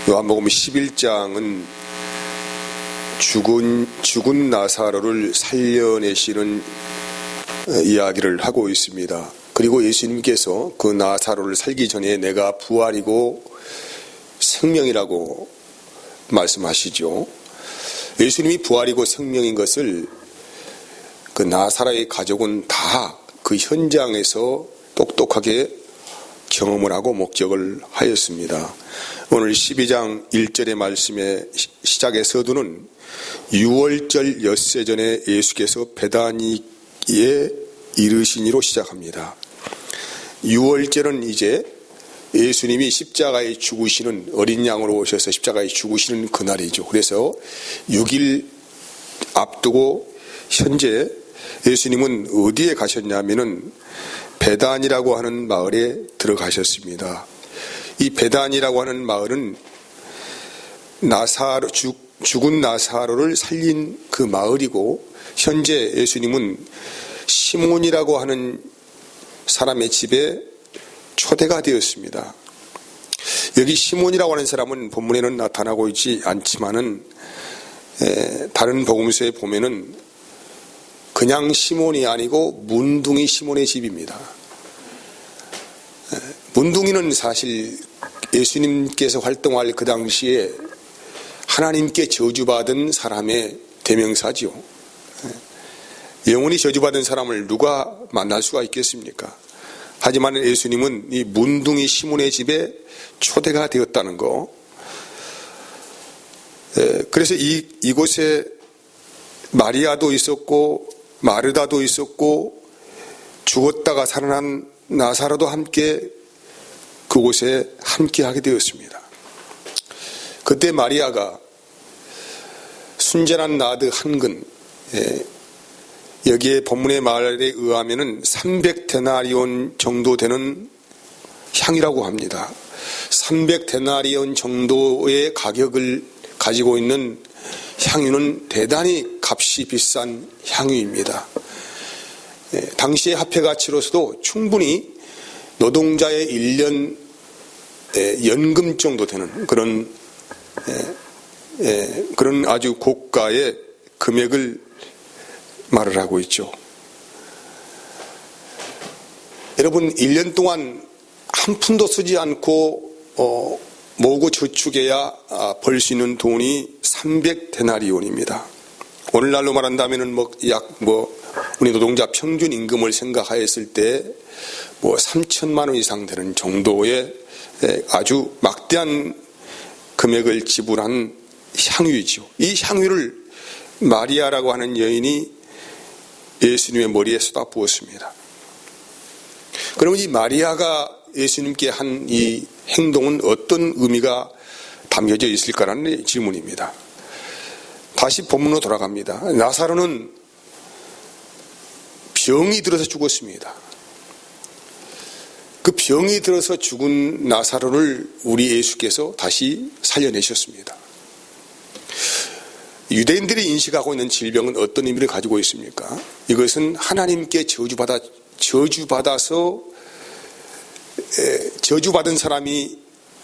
요한복음 11장은 죽은 나사로를 살려내시는 이야기를 하고 있습니다. 그리고 예수님께서 그 나사로를 살기 전에 내가 부활이고 생명이라고 말씀하시죠. 예수님이 부활이고 생명인 것을 그 나사로의 가족은 다 그 현장에서 똑똑하게 경험을 하고 목격을 하였습니다. 오늘 12장 1절의 말씀의 시작의 서두는 유월절 엿새 전에 예수께서 베다니에 이르시니로 시작합니다. 유월절은 이제 예수님이 십자가에 죽으시는 어린 양으로 오셔서 십자가에 죽으시는 그날이죠. 그래서 6일 앞두고 현재 예수님은 어디에 가셨냐면은 베단이라고 하는 마을에 들어가셨습니다. 이 베단이라고 하는 마을은 죽은 나사로를 살린 그 마을이고, 현재 예수님은 시몬이라고 하는 사람의 집에 초대가 되었습니다. 여기 시몬이라고 하는 사람은 본문에는 나타나고 있지 않지만은 다른 복음서에 보면은 그냥 시몬이 아니고 문둥이 시몬의 집입니다. 문둥이는 사실 예수님께서 활동할 그 당시에 하나님께 저주받은 사람의 대명사지요. 영원히 저주받은 사람을 누가 만날 수가 있겠습니까? 하지만 예수님은 이 문둥이 시몬의 집에 초대가 되었다는 거. 그래서 이곳에 마리아도 있었고 마르다도 있었고 죽었다가 살아난 나사로도 함께 그곳에 함께하게 되었습니다. 그때 마리아가 순전한 나드 한 근, 여기에 본문의 말에 의하면은 300데나리온 정도 되는 향이라고 합니다. 300데나리온 정도의 가격을 가지고 있는 향유는 대단히 값이 비싼 향유입니다. 당시의 화폐 가치로서도 충분히 노동자의 1년 연금 정도 되는 그런 아주 고가의 금액을 말을 하고 있죠. 여러분, 1년 동안 한 푼도 쓰지 않고 모으고 저축해야 벌 수 있는 돈이 300데나리온입니다. 오늘날로 말한다면은 우리 노동자 평균 임금을 생각하였을 때 3천만 원 이상 되는 정도의 아주 막대한 금액을 지불한 향유이죠. 이 향유를 마리아라고 하는 여인이 예수님의 머리에 쏟아 부었습니다. 그러면 이 마리아가 예수님께 한 이 행동은 어떤 의미가 담겨져 있을까라는 질문입니다. 다시 본문으로 돌아갑니다. 나사로는 병이 들어서 죽었습니다. 그 병이 들어서 죽은 나사로를 우리 예수께서 다시 살려내셨습니다. 유대인들이 인식하고 있는 질병은 어떤 의미를 가지고 있습니까? 이것은 하나님께 저주받아서 저주받은 사람이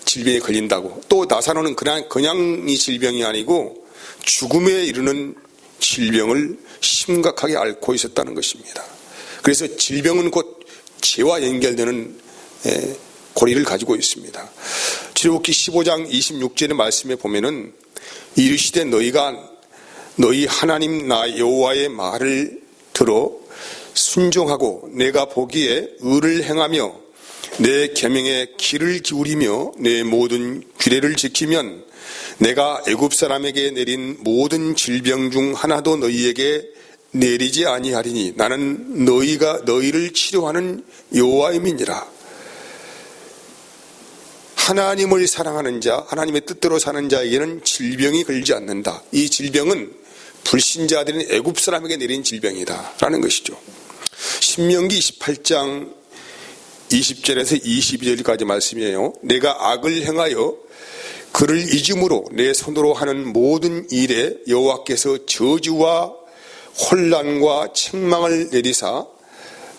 질병에 걸린다고, 또 나사로는 그냥 이 질병이 아니고 죽음에 이르는 질병을 심각하게 앓고 있었다는 것입니다. 그래서 질병은 곧 죄와 연결되는 고리를 가지고 있습니다. 출애굽기 15장 26절의 말씀에 보면은 이르시되 너희 하나님 나 여호와의 말을 들어 순종하고 내가 보기에 의를 행하며 내 계명에 귀를 기울이며 내 모든 규례를 지키면 내가 애굽 사람에게 내린 모든 질병 중 하나도 너희에게 내리지 아니하리니 나는 너희를 치료하는 여호와임이니라. 하나님을 사랑하는 자, 하나님의 뜻대로 사는 자에게는 질병이 걸리지 않는다. 이 질병은 불신자들인 애굽 사람에게 내린 질병이다 라는 것이죠. 신명기 28장 20절에서 22절까지 말씀이에요. 내가 악을 행하여 그를 잊음으로 내 손으로 하는 모든 일에 여호와께서 저주와 혼란과 책망을 내리사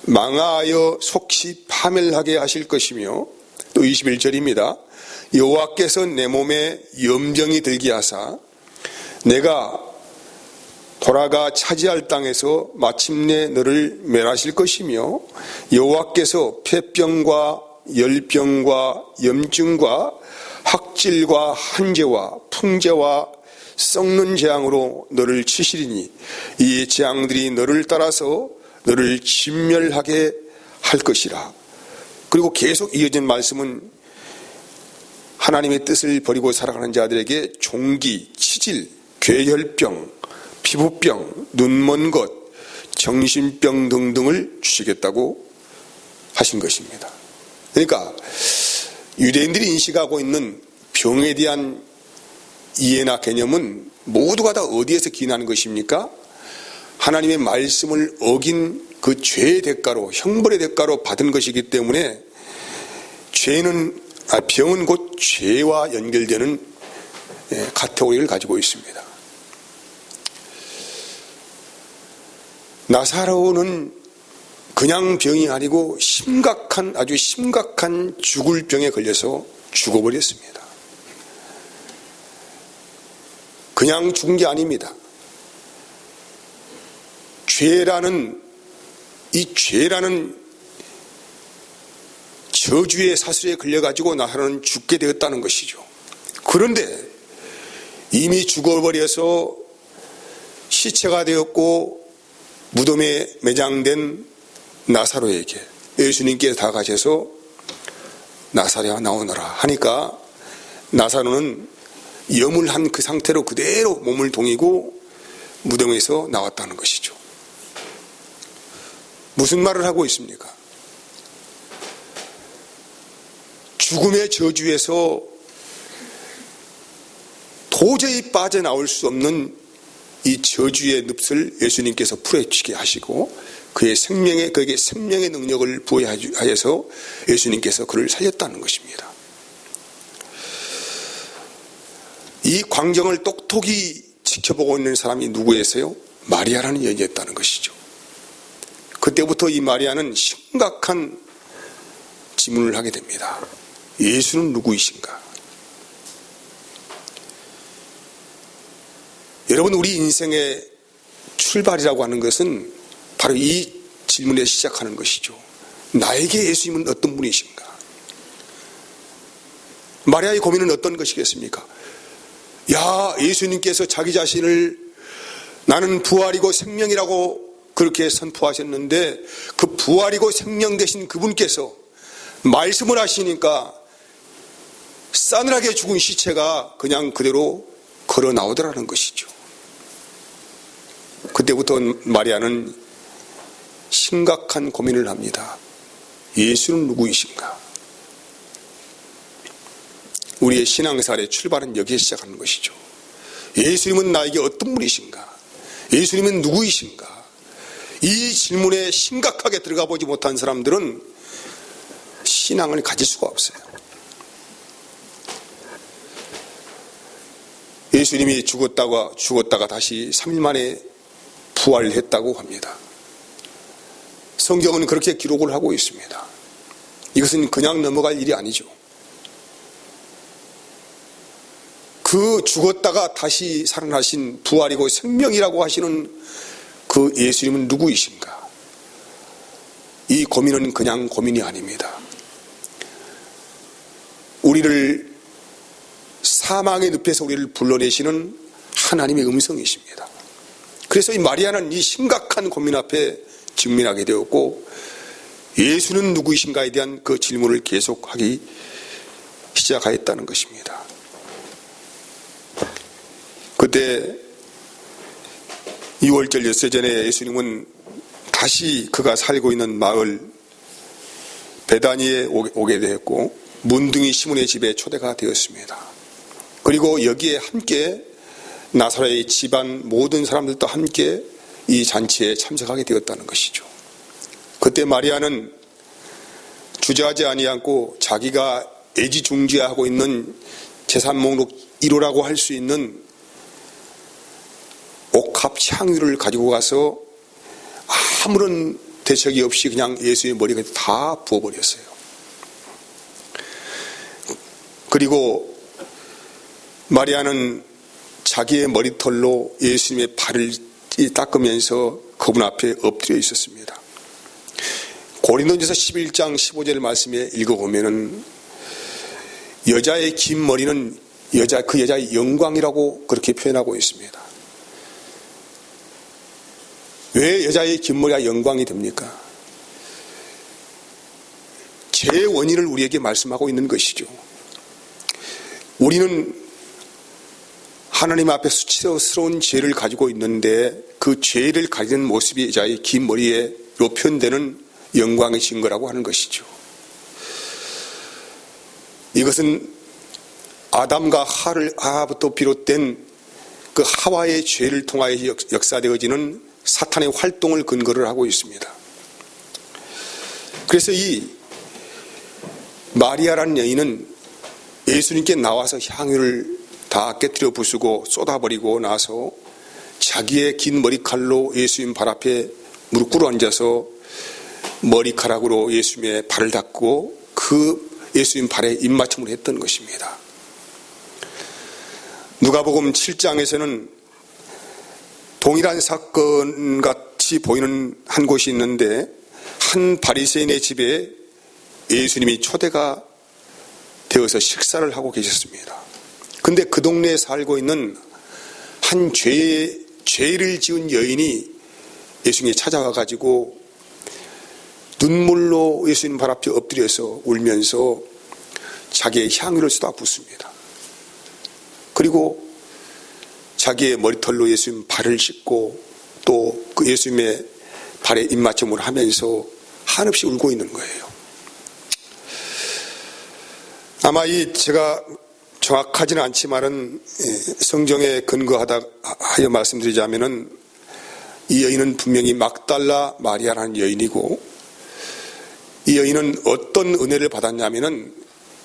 망하여 속히 파멸하게 하실 것이며, 또 21절입니다. 여호와께서 내 몸에 염병이 들게 하사 내가 돌아가 차지할 땅에서 마침내 너를 멸하실 것이며 여호와께서 폐병과 열병과 염증과 학질과 한재와 풍재와 썩는 재앙으로 너를 치시리니 이 재앙들이 너를 따라서 너를 진멸하게 할 것이라. 그리고 계속 이어진 말씀은 하나님의 뜻을 버리고 살아가는 자들에게 종기, 치질, 괴혈병, 피부병, 눈먼 것, 정신병 등등을 주시겠다고 하신 것입니다. 그러니까 유대인들이 인식하고 있는 병에 대한 이해나 개념은 모두가 다 어디에서 기인하는 것입니까? 하나님의 말씀을 어긴 그 죄의 대가로, 형벌의 대가로 받은 것이기 때문에 병은 곧 죄와 연결되는 카테고리를 가지고 있습니다. 나사로는 그냥 병이 아니고 아주 심각한 죽을 병에 걸려서 죽어버렸습니다. 그냥 죽은 게 아닙니다. 죄라는 저주의 사슬에 걸려가지고 나사로는 죽게 되었다는 것이죠. 그런데 이미 죽어버려서 시체가 되었고 무덤에 매장된 나사로에게 예수님께서 다가가셔서 나사로야 나오너라 하니까 나사로는 염을 한 그 상태로 그대로 몸을 동이고 무덤에서 나왔다는 것이죠. 무슨 말을 하고 있습니까? 죽음의 저주에서 도저히 빠져나올 수 없는 이 저주의 늪을 예수님께서 풀어헤치게 하시고 그에게 생명의 능력을 부여하여서 예수님께서 그를 살렸다는 것입니다. 이 광경을 똑똑히 지켜보고 있는 사람이 누구였어요? 마리아라는 여인이었다는 것이죠. 그때부터 이 마리아는 심각한 질문을 하게 됩니다. 예수는 누구이신가? 여러분, 우리 인생의 출발이라고 하는 것은 바로 이 질문에 시작하는 것이죠. 나에게 예수님은 어떤 분이신가? 마리아의 고민은 어떤 것이겠습니까? 예수님께서 자기 자신을 나는 부활이고 생명이라고 그렇게 선포하셨는데 그 부활이고 생명 되신 그분께서 말씀을 하시니까 싸늘하게 죽은 시체가 그냥 그대로 걸어 나오더라는 것이죠. 그때부터 마리아는 심각한 고민을 합니다. 예수는 누구이신가? 우리의 신앙생활의 출발은 여기에 시작하는 것이죠. 예수님은 나에게 어떤 분이신가? 예수님은 누구이신가? 이 질문에 심각하게 들어가 보지 못한 사람들은 신앙을 가질 수가 없어요. 예수님이 죽었다가 다시 3일 만에 부활했다고 합니다. 성경은 그렇게 기록을 하고 있습니다. 이것은 그냥 넘어갈 일이 아니죠. 그 죽었다가 다시 살아나신 부활이고 생명이라고 하시는 그 예수님은 누구이신가? 이 고민은 그냥 고민이 아닙니다. 우리를 사망의 늪에서 우리를 불러내시는 하나님의 음성이십니다. 그래서 이 마리아는 이 심각한 고민 앞에 직면하게 되었고 예수는 누구이신가에 대한 그 질문을 계속하기 시작하였다는 것입니다. 그때 2월절 엿새 전에 예수님은 다시 그가 살고 있는 마을 베다니에 오게 되었고 문둥이 시몬의 집에 초대가 되었습니다. 그리고 여기에 함께 나사로의 집안 모든 사람들도 함께 이 잔치에 참석하게 되었다는 것이죠. 그때 마리아는 주저하지 아니하고 자기가 애지중지하고 있는 재산 목록 1호라고 할 수 있는 옥합 향유를 가지고 가서 아무런 대책이 없이 그냥 예수의 머리에 다 부어버렸어요. 그리고 마리아는 자기의 머리털로 예수님의 발을 닦으면서 그분 앞에 엎드려 있었습니다. 고린도전서 11장 15절 말씀에 읽어보면은 여자의 긴 머리는 그 여자의 영광이라고 그렇게 표현하고 있습니다. 왜 여자의 긴 머리가 영광이 됩니까? 죄의 원인을 우리에게 말씀하고 있는 것이죠. 우리는 하나님 앞에 수치스러운 죄를 가지고 있는데 그 죄를 가진 모습이 여자의 긴 머리에 표현되는 영광의 증거라고 하는 것이죠. 이것은 아담과 하와부터 비롯된 그 하와의 죄를 통하여 역사되어지는 사탄의 활동을 근거를 하고 있습니다. 그래서 이 마리아라는 여인은 예수님께 나와서 향유를 다 깨뜨려 부수고 쏟아버리고 나서 자기의 긴 머리칼로 예수님 발 앞에 무릎 꿇어 앉아서 머리카락으로 예수님의 발을 닦고 그 예수님 발에 입맞춤을 했던 것입니다. 누가복음 7장에서는 동일한 사건 같이 보이는 한 곳이 있는데 한 바리새인의 집에 예수님이 초대가 되어서 식사를 하고 계셨습니다. 근데 그 동네에 살고 있는 한 죄를 지은 여인이 예수님께 찾아와 가지고 눈물로 예수님 발 앞에 엎드려서 울면서 자기의 향유를 쏟아 붓습니다. 그리고 자기의 머리털로 예수님 발을 씻고 또 그 예수님의 발에 입맞춤을 하면서 한없이 울고 있는 거예요. 아마 제가 정확하지는 않지만은 성경에 근거하여 말씀드리자면은 이 여인은 분명히 막달라 마리아라는 여인이고 이 여인은 어떤 은혜를 받았냐면은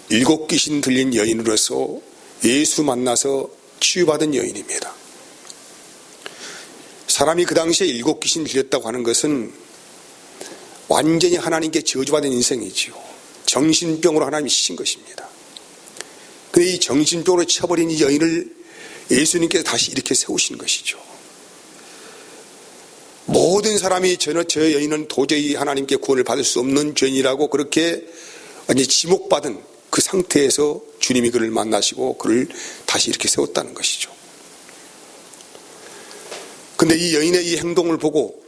7 귀신 들린 여인으로서 예수 만나서 치유받은 여인입니다. 사람이 그 당시에 7 귀신 들렸다고 하는 것은 완전히 하나님께 저주받은 인생이지요. 정신병으로 하나님이 치신 것입니다. 그런데 이 정신병으로 쳐버린 이 여인을 예수님께서 다시 이렇게 세우신 것이죠. 모든 사람이 저 여인은 도저히 하나님께 구원을 받을 수 없는 죄인이라고 그렇게 완전히 지목받은 그 상태에서 주님이 그를 만나시고 그를 다시 이렇게 세웠다는 것이죠. 근데 이 여인의 이 행동을 보고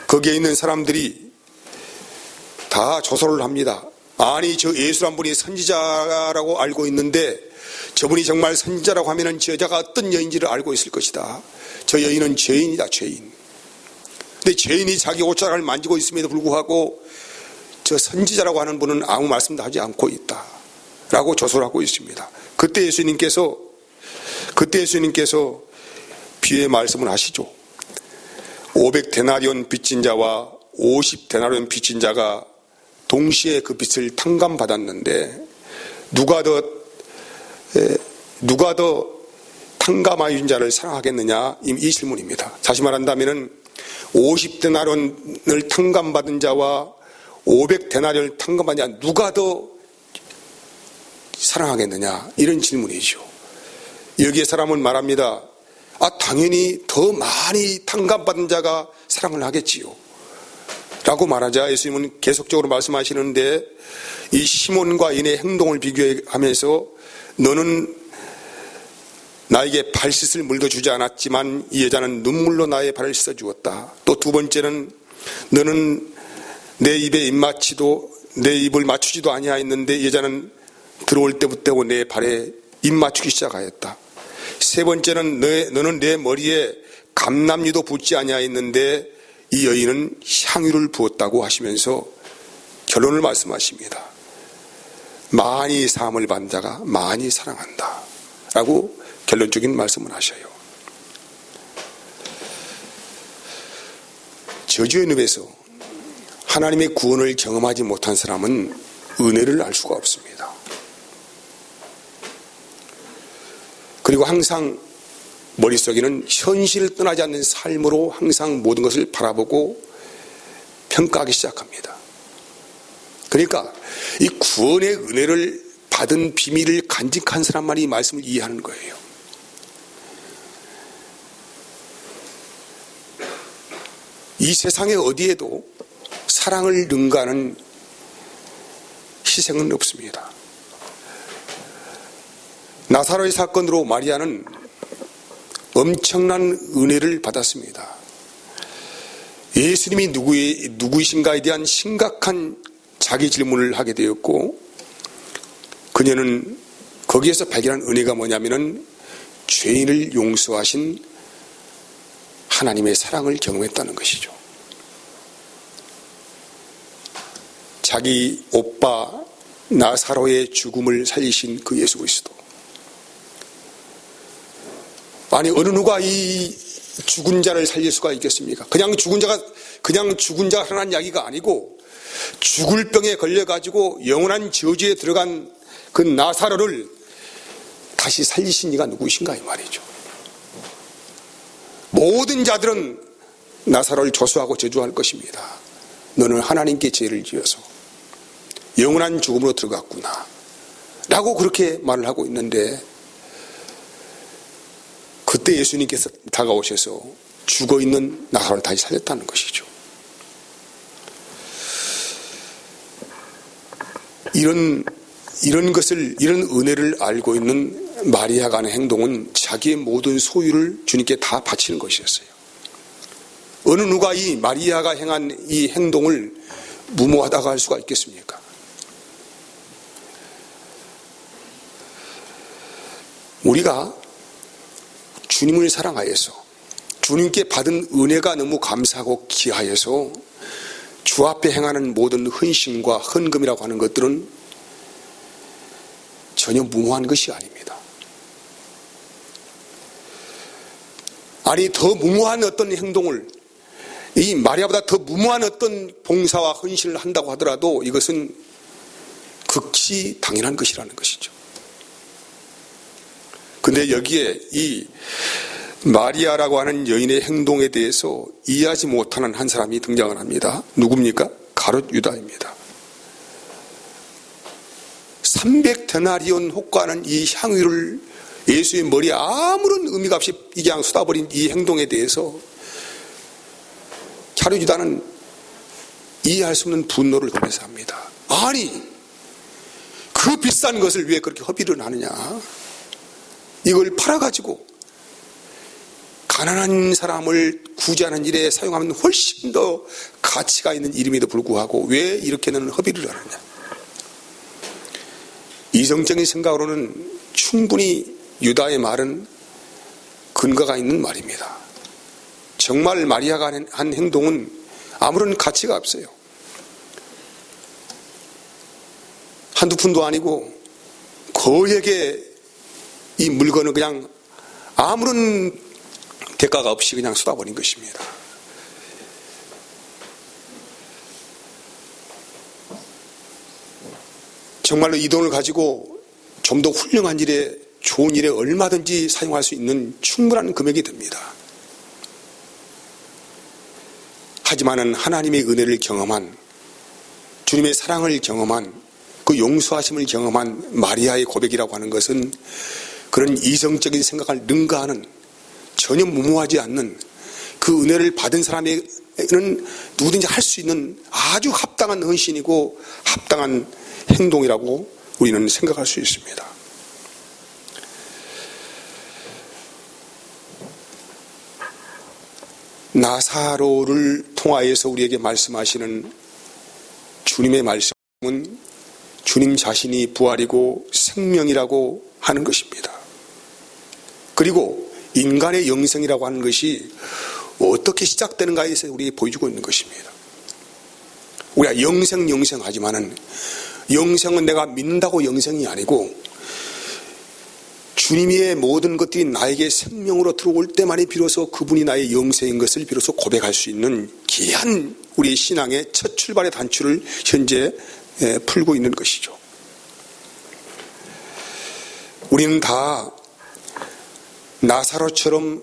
거기에 있는 사람들이 다 조소를 합니다. 아니 저 예수란 분이 선지자라고 알고 있는데 저분이 정말 선지자라고 하면은 저 여자가 어떤 여인지를 알고 있을 것이다. 저 여인은 죄인이다, 죄인. 근데 죄인이 자기 옷자락을 만지고 있음에도 불구하고 저 선지자라고 하는 분은 아무 말씀도 하지 않고 있다 라고 조소를 하고 있습니다. 그때 예수님께서 비유의 말씀을 하시죠. 500데나리온 빚진 자와 50데나리온 빚진 자가 동시에 그 빚을 탕감받았는데 누가 더 탕감하여 준 자를 사랑하겠느냐, 이 질문입니다. 다시 말한다면 50데나리온을 탕감받은 자와 500데나리온을 탕감받은 자 누가 더 사랑하겠느냐, 이런 질문이죠. 여기에 사람은 말합니다. 당연히 더 많이 탕감받은 자가 사랑을 하겠지요 라고 말하자 예수님은 계속적으로 말씀하시는데 이 시몬과 인의 행동을 비교하면서 너는 나에게 발 씻을 물도 주지 않았지만 이 여자는 눈물로 나의 발을 씻어 주었다. 또 두 번째는 너는 내 입에 내 입을 맞추지도 아니하였는데 이 여자는 들어올 때부터 내 발에 입 맞추기 시작하였다. 세 번째는 너는 내 머리에 감람유도 붓지 아니하였는데 이 여인은 향유를 부었다고 하시면서 결론을 말씀하십니다. 많이 사함을 받은 자가 많이 사랑한다 라고 결론적인 말씀을 하셔요. 저주의 늪에서 하나님의 구원을 경험하지 못한 사람은 은혜를 알 수가 없습니다. 그리고 항상 머릿속에는 현실을 떠나지 않는 삶으로 항상 모든 것을 바라보고 평가하기 시작합니다. 그러니까 이 구원의 은혜를 받은 비밀을 간직한 사람만이 이 말씀을 이해하는 거예요. 이 세상에 어디에도 사랑을 능가하는 희생은 없습니다. 나사로의 사건으로 마리아는 엄청난 은혜를 받았습니다. 예수님이 누구이신가에 대한 심각한 자기 질문을 하게 되었고, 그녀는 거기에서 발견한 은혜가 뭐냐면은 죄인을 용서하신 하나님의 사랑을 경험했다는 것이죠. 자기 오빠 나사로의 죽음을 살리신 그 예수 그리스도. 아니, 어느 누가 이 죽은 자를 살릴 수가 있겠습니까? 그냥 죽은 자가 살아난 이야기가 아니고, 죽을 병에 걸려가지고 영원한 저주에 들어간 그 나사로를 다시 살리신 이가 누구이신가 이 말이죠. 모든 자들은 나사로를 조소하고 저주할 것입니다. 너는 하나님께 죄를 지어서 영원한 죽음으로 들어갔구나 라고 그렇게 말을 하고 있는데, 그때 예수님께서 다가오셔서 죽어있는 나사로를 다시 살렸다는 것이죠. 이런 은혜를 알고 있는 마리아가 하는 행동은 자기의 모든 소유를 주님께 다 바치는 것이었어요. 어느 누가 이 마리아가 행한 이 행동을 무모하다고 할 수가 있겠습니까? 우리가 주님을 사랑하여서 주님께 받은 은혜가 너무 감사하고 귀하여서 주 앞에 행하는 모든 헌신과 헌금이라고 하는 것들은 전혀 무모한 것이 아닙니다. 아니, 더 무모한 어떤 행동을, 이 마리아보다 더 무모한 어떤 봉사와 헌신을 한다고 하더라도 이것은 극히 당연한 것이라는 것이죠. 근데 여기에 이 마리아라고 하는 여인의 행동에 대해서 이해하지 못하는 한 사람이 등장을 합니다. 누굽니까? 가룟 유다입니다. 300데나리온 호가하는 이 향유를 예수의 머리에 아무런 의미가 없이 그냥 쏟아버린 이 행동에 대해서 가룟 유다는 이해할 수 없는 분노를 보내서 합니다. 아니, 그 비싼 것을 왜 그렇게 허비를 하느냐? 이걸 팔아가지고 가난한 사람을 구제하는 일에 사용하면 훨씬 더 가치가 있는 일임에도 불구하고 왜 이렇게는 허비를 하느냐? 이성적인 생각으로는 충분히 유다의 말은 근거가 있는 말입니다. 정말 마리아가 한 행동은 아무런 가치가 없어요. 한두 푼도 아니고 거액의 이 물건을 그냥 아무런 대가가 없이 그냥 쏟아버린 것입니다. 정말로 이 돈을 가지고 좀 더 훌륭한 일에, 좋은 일에 얼마든지 사용할 수 있는 충분한 금액이 됩니다. 하지만은 하나님의 은혜를 경험한, 주님의 사랑을 경험한, 그 용서하심을 경험한 마리아의 고백이라고 하는 것은 그런 이성적인 생각을 능가하는, 전혀 무모하지 않는 그 은혜를 받은 사람에게는 누구든지 할 수 있는 아주 합당한 헌신이고 합당한 행동이라고 우리는 생각할 수 있습니다. 나사로를 통하여서 우리에게 말씀하시는 주님의 말씀은 주님 자신이 부활이고 생명이라고 하는 것입니다. 그리고 인간의 영생이라고 하는 것이 어떻게 시작되는가에 대해서 우리에게 보여주고 있는 것입니다. 우리가 영생하지만은 영생은 내가 믿는다고 영생이 아니고 주님의 모든 것들이 나에게 생명으로 들어올 때만이 비로소 그분이 나의 영생인 것을 비로소 고백할 수 있는 귀한 우리의 신앙의 첫 출발의 단추를 현재 풀고 있는 것이죠. 우리는 다 나사로처럼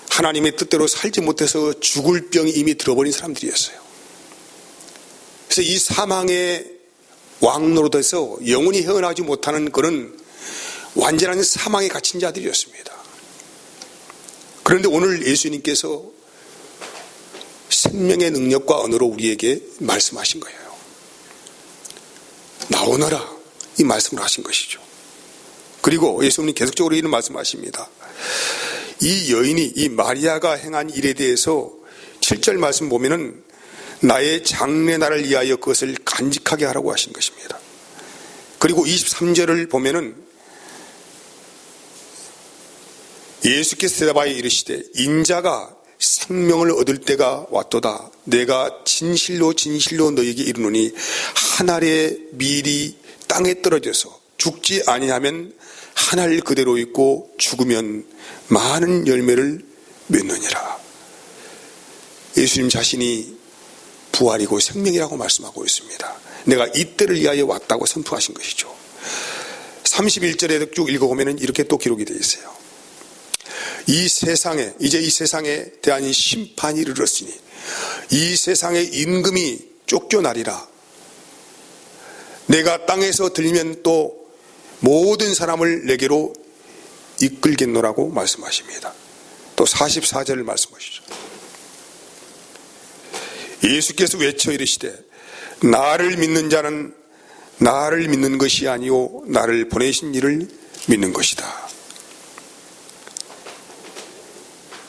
하나님의 뜻대로 살지 못해서 죽을 병이 이미 들어버린 사람들이었어요. 그래서 이 사망의 왕노릇에서 영원히 헤어나지 못하는 그런 완전한 사망에 갇힌 자들이었습니다. 그런데 오늘 예수님께서 생명의 능력과 언어로 우리에게 말씀하신 거예요. 나오너라, 이 말씀을 하신 것이죠. 그리고 예수님이 계속적으로 이런 말씀하십니다. 이 여인이, 이 마리아가 행한 일에 대해서 7절 말씀 보면은 나의 장래날을 위하여 그것을 간직하게 하라고 하신 것입니다. 그리고 23절을 보면은 예수께서 대답하여 이르시되 인자가 생명을 얻을 때가 왔도다. 내가 진실로 진실로 너에게 이르노니 한 알의 밀이 땅에 떨어져서 죽지 아니하면 한 알 그대로 있고 죽으면 많은 열매를 맺느니라. 예수님 자신이 부활이고 생명이라고 말씀하고 있습니다. 내가 이때를 위하여 왔다고 선포하신 것이죠. 31절에 쭉 읽어보면 이렇게 또 기록이 되어 있어요. 이 세상에, 이제 이 세상에 대한 심판이 이르렀으니 이 세상의 임금이 쫓겨나리라. 내가 땅에서 들리면 또 모든 사람을 내게로 이끌겠노라고 말씀하십니다. 또 44절을 말씀하시죠. 예수께서 외쳐 이르시되 나를 믿는 자는 나를 믿는 것이 아니요 나를 보내신 이를 믿는 것이다.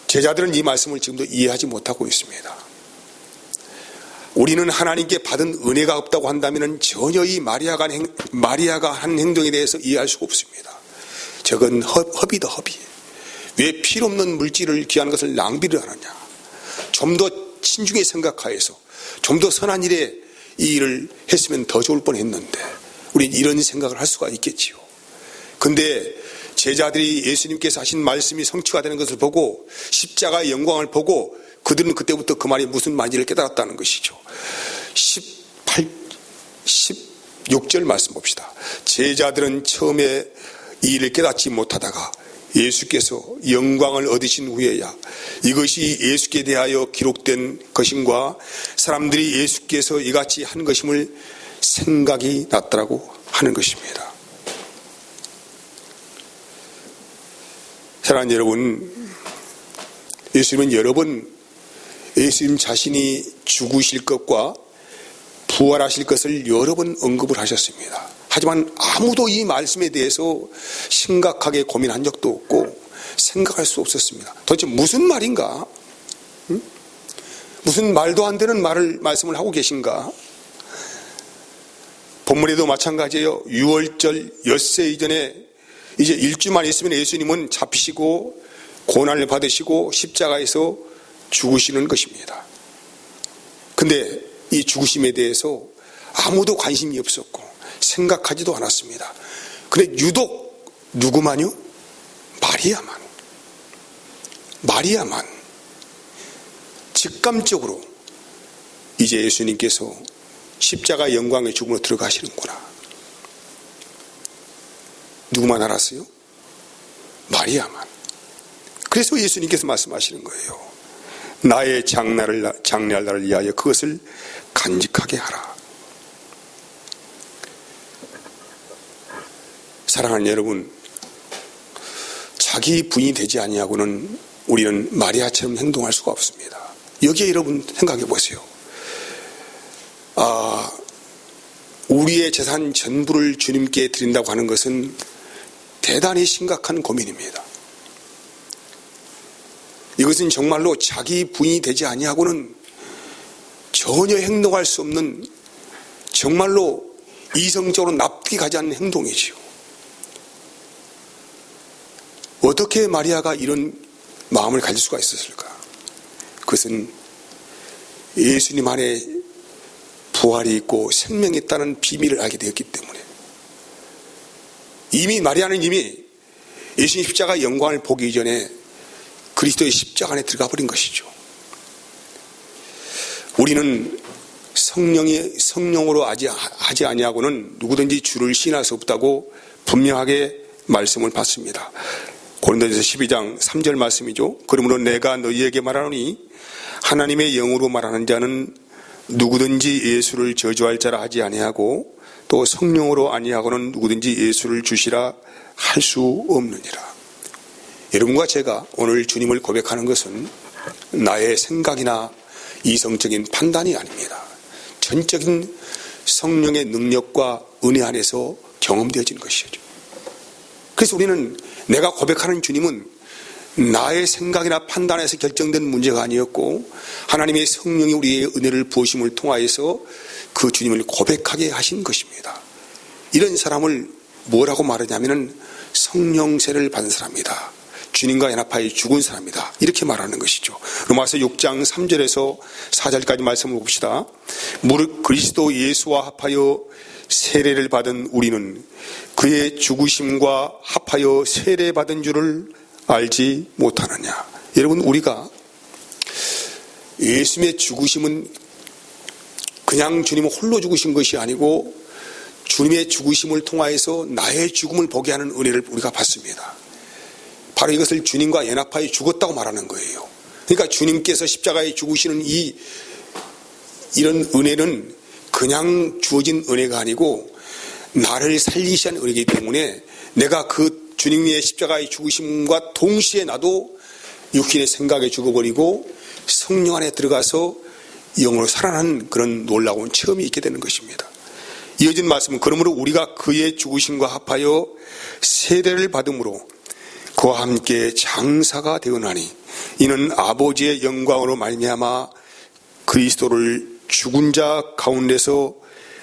제자들은 이 말씀을 지금도 이해하지 못하고 있습니다. 우리는 하나님께 받은 은혜가 없다고 한다면 전혀 이 마리아가 한 행동에 대해서 이해할 수가 없습니다. 저건 허비다, 허비. 왜 필요없는 물질을 귀한 것을 낭비를 하느냐. 좀 더 신중히 생각하여서 좀 더 선한 일에 이 일을 했으면 더 좋을 뻔했는데 우리는 이런 생각을 할 수가 있겠지요. 근데 제자들이 예수님께서 하신 말씀이 성취가 되는 것을 보고 십자가의 영광을 보고 그들은 그때부터 그 말이 무슨 말인지를 깨달았다는 것이죠. 16절 말씀 봅시다. 제자들은 처음에 이 일을 깨닫지 못하다가 예수께서 영광을 얻으신 후에야 이것이 예수께 대하여 기록된 것임과 사람들이 예수께서 이같이 한 것임을 생각이 났다라고 하는 것입니다. 사랑하는 여러분, 예수님은 여러 번 예수님 자신이 죽으실 것과 부활하실 것을 여러 번 언급을 하셨습니다. 하지만 아무도 이 말씀에 대해서 심각하게 고민한 적도 없고 생각할 수 없었습니다. 도대체 무슨 말인가? 무슨 말도 안 되는 말씀을 하고 계신가? 본문에도 마찬가지예요. 6월절 엿새 이전에 이제 일주만 있으면 예수님은 잡히시고 고난을 받으시고 십자가에서 죽으시는 것입니다. 근데 이 죽으심에 대해서 아무도 관심이 없었고 생각하지도 않았습니다. 그런데 유독 누구만요? 마리아만 직감적으로 이제 예수님께서 십자가 영광의 죽음으로 들어가시는구나. 누구만 알았어요? 마리아만. 그래서 예수님께서 말씀하시는 거예요. 나의 장래할 날을 위하여 그것을 간직하게 하라. 사랑하는 여러분, 자기 부인이 되지 아니하고는 우리는 마리아처럼 행동할 수가 없습니다. 여기에 여러분 생각해 보세요. 우리의 재산 전부를 주님께 드린다고 하는 것은 대단히 심각한 고민입니다. 이것은 정말로 자기 부인이 되지 아니하고는 전혀 행동할 수 없는 정말로 이성적으로 납득이 가지 않는 행동이지요. 어떻게 마리아가 이런 마음을 가질 수가 있었을까? 그것은 예수님 안에 부활이 있고 생명이 있다는 비밀을 알게 되었기 때문에 이미 마리아는 이미 예수님 십자가 영광을 보기 이전에 그리스도의 십자가 안에 들어가 버린 것이죠. 우리는 성령으로 하지 아니하고는 누구든지 주를 시인할 수 없다고 분명하게 말씀을 받습니다. 고린도전서 12장 3절 말씀이죠. 그러므로 내가 너희에게 말하노니 하나님의 영으로 말하는 자는 누구든지 예수를 저주할 자라 하지 아니하고 또 성령으로 아니하고는 누구든지 예수를 주시라 할 수 없느니라. 여러분과 제가 오늘 주님을 고백하는 것은 나의 생각이나 이성적인 판단이 아닙니다. 전적인 성령의 능력과 은혜 안에서 경험되어진 것이죠. 그래서 우리는 내가 고백하는 주님은 나의 생각이나 판단에서 결정된 문제가 아니었고 하나님의 성령이 우리의 은혜를 부으심을 통하여서 그 주님을 고백하게 하신 것입니다. 이런 사람을 뭐라고 말하냐면 성령세를 받은 사람이다. 주님과 연합하여 죽은 사람이다. 이렇게 말하는 것이죠. 로마서 6장 3절에서 4절까지 말씀을 봅시다. 무릇 그리스도 예수와 합하여 세례를 받은 우리는 그의 죽으심과 합하여 세례받은 줄을 알지 못하느냐. 여러분, 우리가 예수님의 죽으심은 그냥 주님은 홀로 죽으신 것이 아니고 주님의 죽으심을 통하여서 나의 죽음을 보게 하는 은혜를 우리가 받습니다. 바로 이것을 주님과 연합하여 죽었다고 말하는 거예요. 그러니까 주님께서 십자가에 죽으시는 이런 은혜는 그냥 주어진 은혜가 아니고 나를 살리시는 은혜이기 때문에 내가 그 주님의 십자가의 죽으심과 동시에 나도 육신의 생각에 죽어버리고 성령 안에 들어가서 영으로 살아나는 그런 놀라운 체험이 있게 되는 것입니다. 이어진 말씀은 그러므로 우리가 그의 죽으심과 합하여 세례를 받음으로 그와 함께 장사가 되었나니 이는 아버지의 영광으로 말미암아 그리스도를 죽은 자 가운데서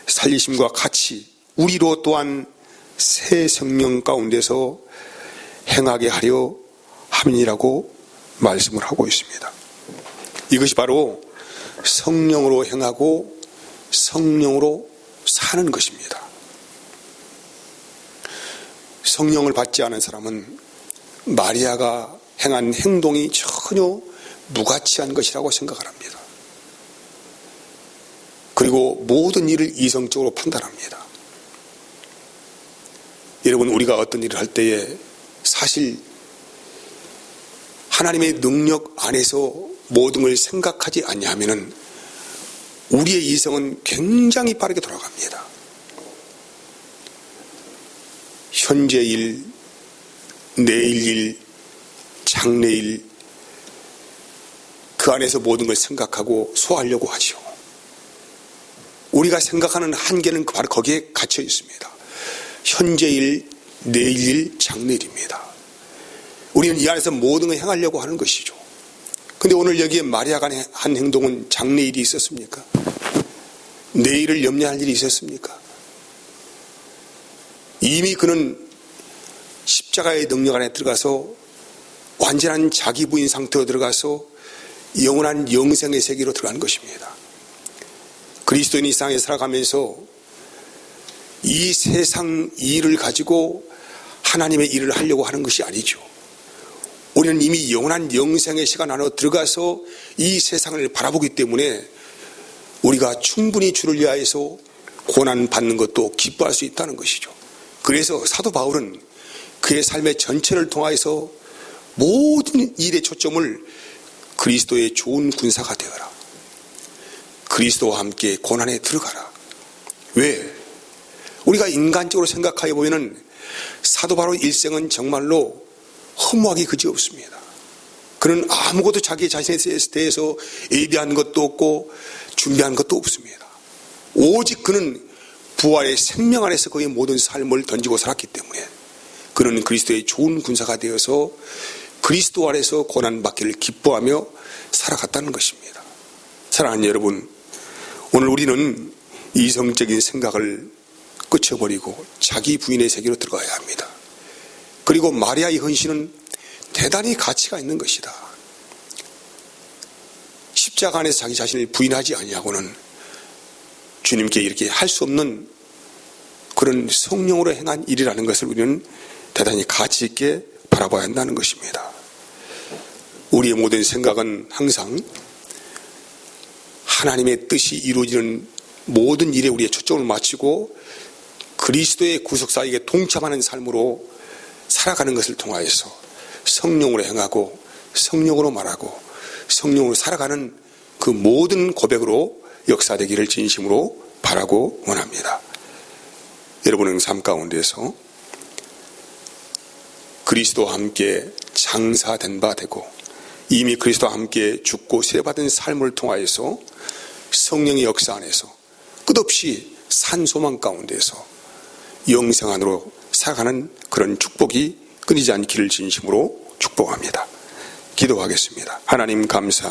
살리심과 같이 우리로 또한 새 생명 가운데서 행하게 하려 함이라고 말씀을 하고 있습니다. 이것이 바로 성령으로 행하고 성령으로 사는 것입니다. 성령을 받지 않은 사람은 마리아가 행한 행동이 전혀 무가치한 것이라고 생각을 합니다. 그리고 모든 일을 이성적으로 판단합니다. 여러분, 우리가 어떤 일을 할 때에 사실 하나님의 능력 안에서 모든 걸 생각하지 않냐면은 우리의 이성은 굉장히 빠르게 돌아갑니다. 현재 일, 내일 일, 장래일, 그 안에서 모든 걸 생각하고 소화하려고 하죠. 우리가 생각하는 한계는 바로 거기에 갇혀 있습니다. 현재일, 내일, 장래일입니다. 우리는 이 안에서 모든 걸 행하려고 하는 것이죠. 근데 오늘 여기에 마리아가 한 행동은 장래일이 있었습니까? 내일을 염려할 일이 있었습니까? 이미 그는 십자가의 능력 안에 들어가서 완전한 자기 부인 상태로 들어가서 영원한 영생의 세계로 들어간 것입니다. 그리스도인 이 세상에 살아가면서 이 세상 일을 가지고 하나님의 일을 하려고 하는 것이 아니죠. 우리는 이미 영원한 영생의 시간 안으로 들어가서 이 세상을 바라보기 때문에 우리가 충분히 주를 위하여서 고난받는 것도 기뻐할 수 있다는 것이죠. 그래서 사도 바울은 그의 삶의 전체를 통하여서 모든 일의 초점을 그리스도의 좋은 군사가 되어라. 그리스도와 함께 고난에 들어가라. 왜? 우리가 인간적으로 생각하여 보면 사도 바울의 일생은 정말로 허무하기 그지없습니다. 그는 아무것도 자기 자신에 대해서 예비한 것도 없고 준비한 것도 없습니다. 오직 그는 부활의 생명 안에서 그의 모든 삶을 던지고 살았기 때문에 그는 그리스도의 좋은 군사가 되어서 그리스도 안에서 고난받기를 기뻐하며 살아갔다는 것입니다. 사랑하는 여러분, 오늘 우리는 이성적인 생각을 끝쳐버리고 자기 부인의 세계로 들어가야 합니다. 그리고 마리아의 헌신은 대단히 가치가 있는 것이다. 십자가 안에서 자기 자신을 부인하지 아니하고는 주님께 이렇게 할 수 없는 그런 성령으로 행한 일이라는 것을 우리는 대단히 가치 있게 바라봐야 한다는 것입니다. 우리의 모든 생각은 항상 하나님의 뜻이 이루어지는 모든 일에 우리의 초점을 맞추고 그리스도의 구속사에게 동참하는 삶으로 살아가는 것을 통하여서 성령으로 행하고 성령으로 말하고 성령으로 살아가는 그 모든 고백으로 역사되기를 진심으로 바라고 원합니다. 여러분의 삶 가운데서 그리스도와 함께 장사된 바 되고 이미 그리스도와 함께 죽고 세받은 삶을 통하여서 성령의 역사 안에서 끝없이 산소망 가운데서 영생 안으로 살아가는 그런 축복이 끊이지 않기를 진심으로 축복합니다. 기도하겠습니다. 하나님 감사합니다.